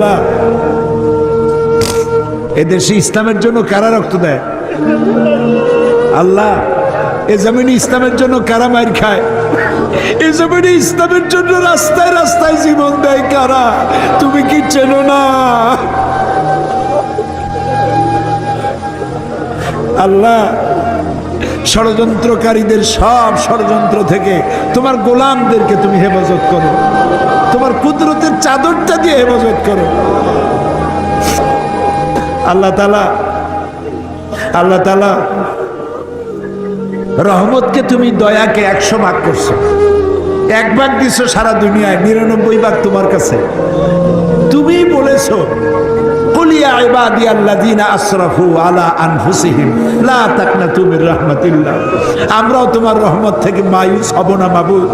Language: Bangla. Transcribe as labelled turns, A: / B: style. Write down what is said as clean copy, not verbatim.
A: আল্লাহ এদেশে ইসলামের জন্য কারা রক্ত দেয়? আল্লাহ এ জমিনে ইসলামের জন্য কারা মার খায়? এ জমিনে ইসলামের জন্য রাস্তায় রাস্তায় জীবন দেয় কারা? তুমি কি চেনো না? আল্লাহ ষড়যন্ত্রকারীদের সব ষড়যন্ত্র থেকে তোমার গোলামদেরকে তুমি হেফাজত করো, তোমার কুদরতের চাদরটা দিয়ে হেফাজত করো। আল্লাহ তাআলা আল্লাহ তাআলা রহমতকে তুমি দয়াকে 100 ভাগ করছো, 1 ভাগ দিছো সারা দুনিয়ায়, 99 ভাগ তোমার কাছে। তুমি বলেছো কুল ইয়া ইবাদিয়াল্লাযীনা আসরাফু আলা আনফুসিহিম লা তাকনাতু মির রাহমাতিল্লাহ। আমরাও তোমার রহমত থেকে মায়ুস হব না মাবুদ।